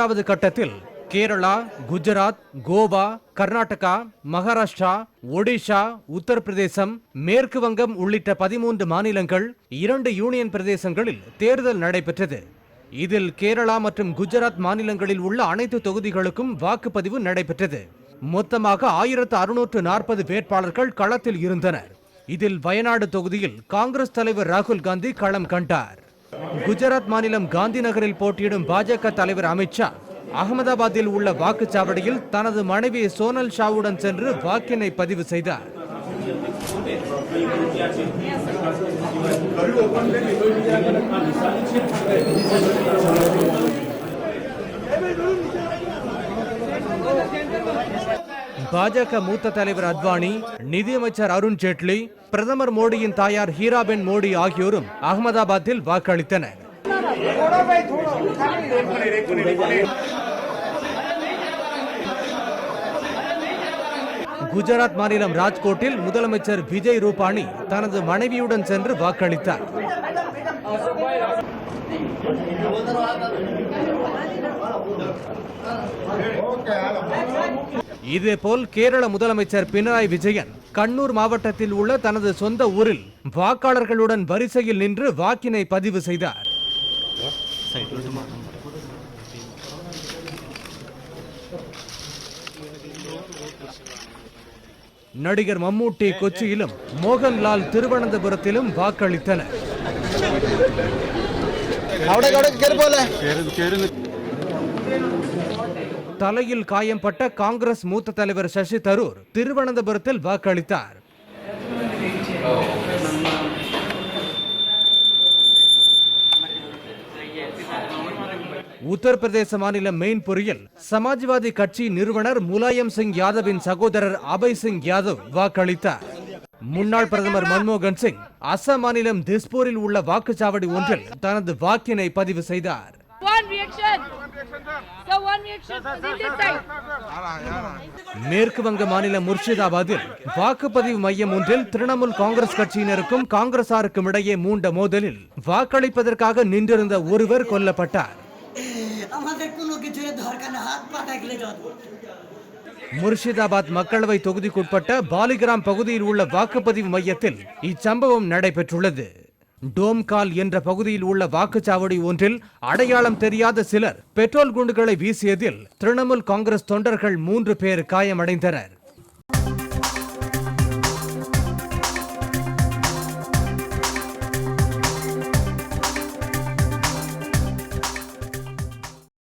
மூன்றாவது கட்டத்தில் கேரளா, குஜராத், கோவா, கர்நாடகா, மகாராஷ்டிரா, ஒடிஷா, உத்தரப்பிரதேசம், மேற்கு வங்கம் உள்ளிட்ட 13 மாநிலங்கள், 2 யூனியன் பிரதேசங்களில் தேர்தல் நடைபெற்றது. இதில் கேரளா மற்றும் குஜராத் மாநிலங்களில் உள்ள அனைத்து தொகுதிகளுக்கும் வாக்குப்பதிவு நடைபெற்றது. மொத்தமாக 1640 வேட்பாளர்கள் களத்தில் இருந்தனர். இதில் வயநாடு தொகுதியில் காங்கிரஸ் தலைவர் ராகுல் காந்தி களம் கண்டார். குஜராத் மாநிலம் காந்தி நகரில் போட்டியிடும் பாஜக தலைவர் அமித்ஷா அகமதாபாத்தில் உள்ள வாக்குச்சாவடியில் தனது மனைவி சோனல் ஷாவுடன் சென்று வாக்கினை பதிவு செய்தார். பாஜக மூத்த தலைவர் அத்வானி, நிதியமைச்சர் அருண் ஜேட்லி, பிரதமர் மோடியின் தாயார் ஹீராபென் மோடி ஆகியோரும் அகமதாபாத்தில் வாக்களித்தனர். குஜராத் மாநிலம் ராஜ்கோட்டில் முதலமைச்சர் விஜய் ரூபானி தனது மனைவியுடன் சென்று வாக்களித்தார். இதேபோல் கேரள முதலமைச்சர் பினராயி விஜயன் கண்ணூர் மாவட்டத்தில் உள்ள தனது சொந்த ஊரில் வாக்காளர்களுடன் வரிசையில் நின்று வாக்கினை பதிவு செய்தார். நடிகர் மம்மூட்டி கொச்சியிலும் மோகன்லால் திருவனந்தபுரத்திலும் வாக்களித்தனர். தலையில் காயம்பட்ட காங்கிரஸ் மூத்த தலைவர் சசி தரூர் திருவனந்தபுரத்தில் வாக்களித்தார். உத்தரப்பிரதேச மாநிலம் மெயின்புரியில் சமாஜ்வாதி கட்சி நிறுவனர் முலாயம் சிங் யாதவின் சகோதரர் அபய் சிங் யாதவ் வாக்களித்தார். முன்னாள் பிரதமர் மன்மோகன் சிங் அசாம் மாநிலம் திஸ்பூரில் உள்ள வாக்குச்சாவடி ஒன்றில் தனது வாக்கினை பதிவு செய்தார். மேற்கு வங்க மாநிலம் முர்ஷிதாபாத்தில் வாக்குப்பதிவு மையம் ஒன்றில் திரிணாமுல் காங்கிரஸ் கட்சியினருக்கும் காங்கிரசாருக்கும் இடையே மூண்ட மோதலில் வாக்களிப்பதற்காக நின்றிருந்த ஒருவர் கொல்லப்பட்டார். முர்ஷிதாபாத் மக்களவை தொகுதிக்குட்பட்ட பாலிகிராம் பகுதியில் உள்ள வாக்குப்பதிவு மையத்தில் இச்சம்பவம் நடைபெற்றுள்ளது. டோம்கால் என்ற பகுதியில் உள்ள வாக்குச்சாவடி ஒன்றில் அடையாளம் தெரியாத சிலர் பெட்ரோல் குண்டுகளை வீசியதில் திரிணாமுல் காங்கிரஸ் தொண்டர்கள் 3 பேர் காயமடைந்தனர்.